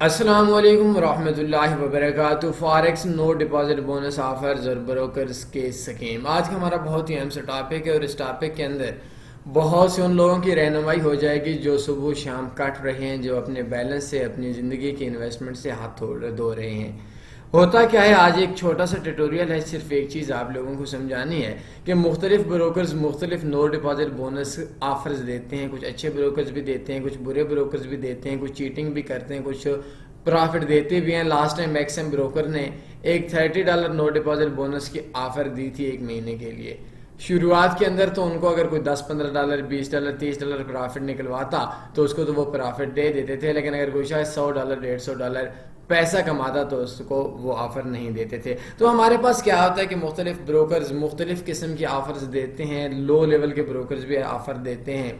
السلام علیکم ورحمۃ اللہ وبرکاتہ۔ فاریکس نو ڈپازٹ بونس آفرز اور بروکرز کے سکیم، آج کا ہمارا بہت ہی اہم سا ٹاپک ہے، اور اس ٹاپک کے اندر بہت سے ان لوگوں کی رہنمائی ہو جائے گی جو صبح شام کٹ رہے ہیں، جو اپنے بیلنس سے، اپنی زندگی کے انویسٹمنٹ سے ہاتھ دھو رہے ہیں۔ ہوتا کیا ہے، آج ایک چھوٹا سا ٹیٹوریل ہے، صرف ایک چیز آپ لوگوں کو سمجھانی ہے کہ مختلف بروکرز مختلف نو ڈپازٹ بونس آفرز دیتے ہیں۔ کچھ اچھے بروکرز بھی دیتے ہیں، کچھ برے بروکرز بھی دیتے ہیں، کچھ چیٹنگ بھی کرتے ہیں، کچھ پرافٹ دیتے بھی ہیں۔ لاسٹ ٹائم ایکسم بروکر نے ایک $30 نو ڈپازٹ بونس کی آفر دی تھی ایک مہینے کے لیے۔ شروعات کے اندر تو ان کو اگر کوئی $10-15 $20 $30 پرافٹ نکلواتا تو اس کو تو وہ پرافٹ دے دیتے تھے، لیکن اگر کوئی شاید $100 $150 پیسہ کماتا تو اس کو وہ آفر نہیں دیتے تھے۔ تو ہمارے پاس کیا ہوتا ہے کہ مختلف بروکرز مختلف قسم کی آفرز دیتے ہیں، لو لیول کے بروکرز بھی آفر دیتے ہیں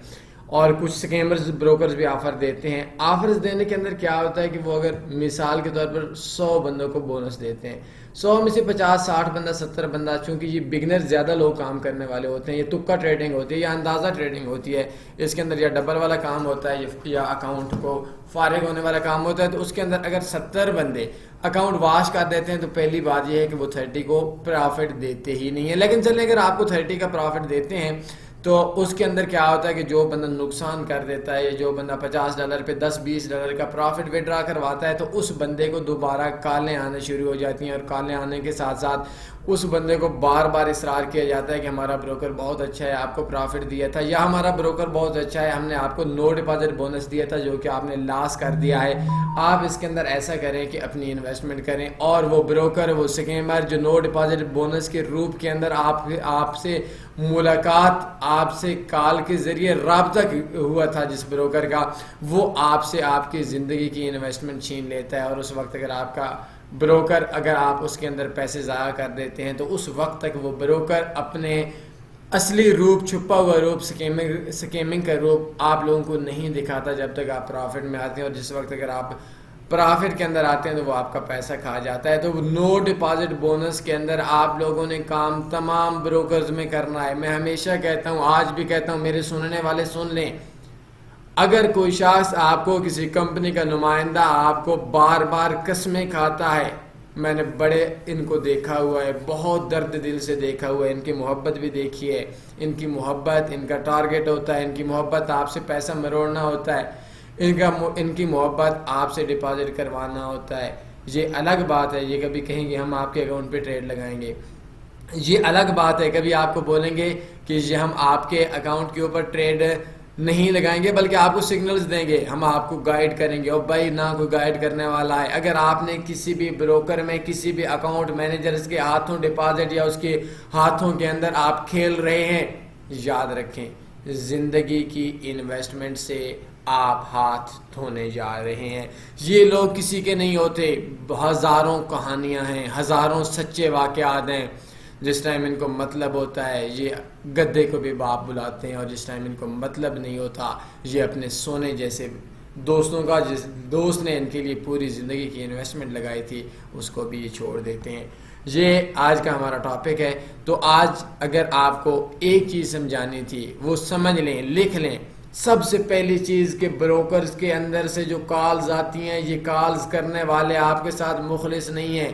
اور کچھ سکیمرز بروکرز بھی آفر دیتے ہیں۔ آفرز دینے کے اندر کیا ہوتا ہے کہ وہ اگر مثال کے طور پر 100 بندوں کو بونس دیتے ہیں، 100 میں سے 50-60 بندہ 70 بندہ، چونکہ یہ بگنر زیادہ لوگ کام کرنے والے ہوتے ہیں، یہ تکا ٹریڈنگ ہوتی ہے یا اندازہ ٹریڈنگ ہوتی ہے، اس کے اندر یا ڈبل والا کام ہوتا ہے یا اکاؤنٹ کو فارغ ہونے والا کام ہوتا ہے، تو اس کے اندر اگر 70 بندے اکاؤنٹ واش کر دیتے ہیں تو پہلی بات یہ ہے کہ وہ 30 کو پرافٹ دیتے ہی نہیں ہیں۔ لیکن چلیں اگر آپ کو 30 کا پرافٹ دیتے ہیں تو اس کے اندر کیا ہوتا ہے کہ جو بندہ نقصان کر دیتا ہے، جو بندہ $50 پہ $10-20 کا پرافٹ وڈرا کرواتا ہے، تو اس بندے کو دوبارہ کالیں آنے شروع ہو جاتی ہیں، اور کالیں آنے کے ساتھ ساتھ اس بندے کو بار بار اصرار کیا جاتا ہے کہ ہمارا بروکر بہت اچھا ہے، آپ کو پرافٹ دیا تھا، یا ہمارا بروکر بہت اچھا ہے، ہم نے آپ کو نو ڈپازٹ بونس دیا تھا جو کہ آپ نے لاس کر دیا ہے۔ آپ اس کے اندر ایسا کریں کہ اپنی انویسٹمنٹ کریں، اور وہ بروکر، وہ سکیمر جو نو ڈپازٹ بونس کے روپ کے اندر آپ سے ملاقات، آپ سے کال کے ذریعے رابطہ ہوا تھا جس بروکر کا، وہ آپ سے آپ کی زندگی کی انویسٹمنٹ چھین لیتا ہے، اور اس وقت اگر آپ کا بروکر، اگر آپ اس کے اندر پیسے ضائع کر دیتے ہیں تو اس وقت تک وہ بروکر اپنے اصلی روپ، چھپا ہوا روپ، سکیمنگ کا روپ آپ لوگوں کو نہیں دکھاتا جب تک آپ پرافٹ میں آتے ہیں، اور جس وقت اگر آپ پرافٹ کے اندر آتے ہیں تو وہ آپ کا پیسہ کھا جاتا ہے۔ تو نو ڈپازٹ بونس کے اندر آپ لوگوں نے کام تمام بروکرز میں کرنا ہے۔ میں ہمیشہ کہتا ہوں، آج بھی کہتا ہوں، میرے سننے والے سن لیں، اگر کوئی شخص آپ کو، کسی کمپنی کا نمائندہ آپ کو بار بار قسمیں کھاتا ہے، میں نے بڑے ان کو دیکھا ہوا ہے، بہت درد دل سے دیکھا ہوا ہے، ان کی محبت بھی دیکھی ہے، ان کی محبت، ان کا ٹارگٹ ہوتا ہے، ان کی محبت آپ سے پیسہ مروڑنا ہوتا ہے، ان کی محبت آپ سے ڈپازٹ کروانا ہوتا ہے۔ یہ الگ بات ہے، یہ کبھی کہیں گے ہم آپ کے اکاؤنٹ پہ ٹریڈ لگائیں گے، یہ الگ بات ہے، کبھی آپ کو بولیں گے کہ یہ ہم آپ کے اکاؤنٹ کے اوپر ٹریڈ نہیں لگائیں گے، بلکہ آپ کو سگنلز دیں گے، ہم آپ کو گائیڈ کریں گے۔ اور بھائی نہ کوئی گائیڈ کرنے والا ہے، اگر آپ نے کسی بھی بروکر میں، کسی بھی اکاؤنٹ مینیجرز کے ہاتھوں ڈپازٹ یا اس کے ہاتھوں کے اندر آپ کھیل رہے ہیں، یاد رکھیں زندگی کی انویسٹمنٹ سے آپ ہاتھ دھونے جا رہے ہیں۔ یہ لوگ کسی کے نہیں ہوتے، ہزاروں کہانیاں ہیں، ہزاروں سچے واقعات ہیں۔ جس ٹائم ان کو مطلب ہوتا ہے یہ گدے کو بھی باپ بلاتے ہیں، اور جس ٹائم ان کو مطلب نہیں ہوتا یہ اپنے سونے جیسے دوستوں کا، جس دوست نے ان کے لیے پوری زندگی کی انویسٹمنٹ لگائی تھی، اس کو بھی یہ چھوڑ دیتے ہیں۔ یہ آج کا ہمارا ٹاپک ہے۔ تو آج اگر آپ کو ایک چیز سمجھانی تھی وہ سمجھ لیں، لکھ لیں۔ سب سے پہلی چیز کہ بروکرز کے اندر سے جو کالز آتی ہیں، یہ کالز کرنے والے آپ کے ساتھ مخلص نہیں ہیں۔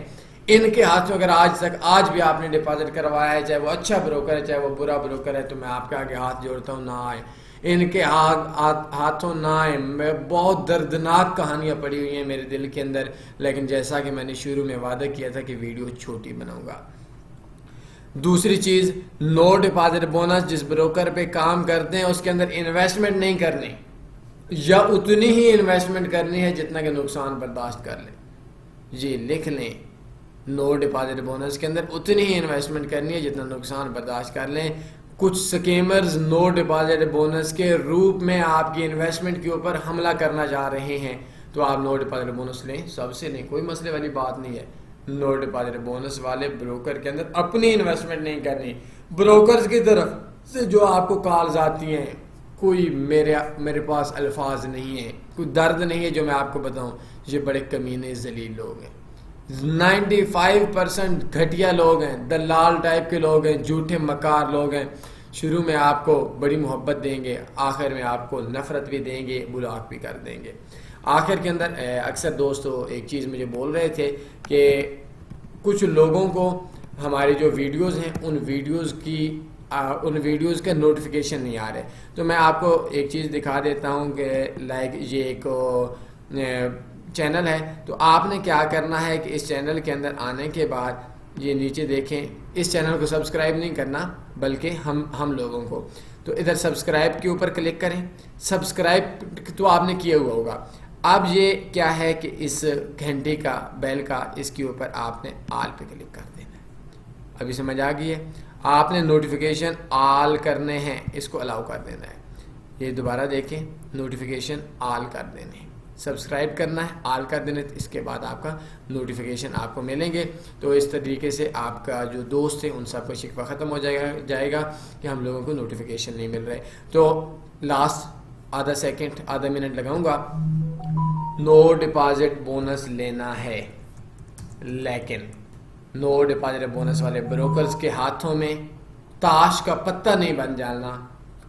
ان کے ہاتھوں اگر آج بھی آپ نے ڈپازٹ کروایا ہے، چاہے وہ اچھا بروکر ہے چاہے وہ برا بروکر ہے، تو میں آپ کے آگے ہاتھ جوڑتا ہوں، نہ آئے ان کے ہاتھوں، نہ آئے۔ میں بہت دردناک کہانیاں پڑی ہوئی ہیں میرے دل کے اندر، لیکن جیسا کہ میں نے شروع میں وعدہ کیا تھا کہ ویڈیو چھوٹی بناؤں گا۔ دوسری چیز، نو ڈپازٹ بونس جس بروکر پہ کام کرتے ہیں اس کے اندر انویسٹمنٹ نہیں کرنی، یا اتنی ہی انویسٹمنٹ کرنی ہے جتنا کہ نقصان برداشت کر لیں۔ جی لکھ لیں، نو ڈپازٹ بونس کے اندر اتنی ہی انویسٹمنٹ کرنی ہے جتنا نقصان برداشت کر لیں۔ کچھ سکیمرز نو ڈپازٹ بونس کے روپ میں آپ کی انویسٹمنٹ کے اوپر حملہ کرنا جا رہے ہیں، تو آپ نو ڈپازٹ بونس لیں، سب سے لیں، کوئی مسئلے والی بات نہیں ہے۔ نو ڈپازٹ بونس والے بروکر کے اندر اپنی انویسٹمنٹ نہیں کرنی۔ بروکرز کی طرف سے جو آپ کو کالز آتی ہیں، کوئی میرے پاس الفاظ نہیں ہیں، کوئی درد نہیں ہے جو میں آپ کو بتاؤں، یہ بڑے کمینے ذلیل لوگ ہیں، 95% گھٹیا لوگ ہیں، دلال ٹائپ کے لوگ ہیں، جھوٹے مکار لوگ ہیں۔ شروع میں آپ کو بڑی محبت دیں گے، آخر میں آپ کو نفرت بھی دیں گے، بلاک بھی کر دیں گے۔ آخر کے اندر اکثر دوست ایک چیز مجھے بول رہے تھے کہ کچھ لوگوں کو ہماری جو ویڈیوز ہیں ان ویڈیوز کا نوٹیفیکیشن نہیں آ رہے. تو میں آپ کو ایک چیز دکھا دیتا ہوں کہ لائک یہ ایک چینل ہے. تو آپ نے کیا کرنا ہے کہ اس چینل کے اندر آنے کے بعد یہ نیچے دیکھیں, اس چینل کو سبسکرائب نہیں کرنا بلکہ ہم لوگوں کو, تو ادھر سبسکرائب کے اوپر کلک کریں. سبسکرائب تو آپ نے کیا ہوا ہوگا. اب یہ کیا ہے کہ اس گھنٹی کا بیل کا اس کے اوپر آپ نے آل پہ کلک کر دینا ہے. ابھی سمجھ آ گئی ہے؟ آپ نے نوٹیفیکیشن آل کرنے ہیں, اس کو الاؤ کر دینا ہے. یہ دوبارہ دیکھیں, نوٹیفیکیشن آل کر دینے ہیں, سبسکرائب کرنا ہے, آل کر دینے, اس کے بعد آپ کا نوٹیفیکیشن آپ کو ملیں گے. تو اس طریقے سے آپ کا جو دوست ہے ان سب کا شکوہ ختم ہو جائے گا کہ ہم لوگوں کو نوٹیفیکیشن نہیں مل رہے. تو لاسٹ آدھا سیکنڈ آدھا منٹ لگاؤں گا. نو ڈپازٹ بونس لینا ہے, لیکن نو ڈپازٹ بونس والے بروکرز کے ہاتھوں میں تاش کا پتہ نہیں بن جانا.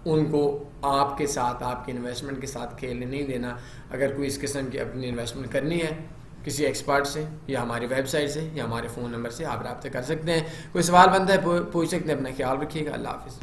ان کو آپ کے ساتھ, آپ کی انویسٹمنٹ کے ساتھ کھیلنے نہیں دینا. اگر کوئی اس قسم کی اپنی انویسٹمنٹ کرنی ہے کسی ایکسپرٹ سے یا ہماری ویب سائٹ سے یا ہمارے فون نمبر سے آپ رابطہ کر سکتے ہیں. کوئی سوال بنتا ہے پوچھ سکتے ہیں. اپنا خیال رکھیے گا. اللہ حافظ.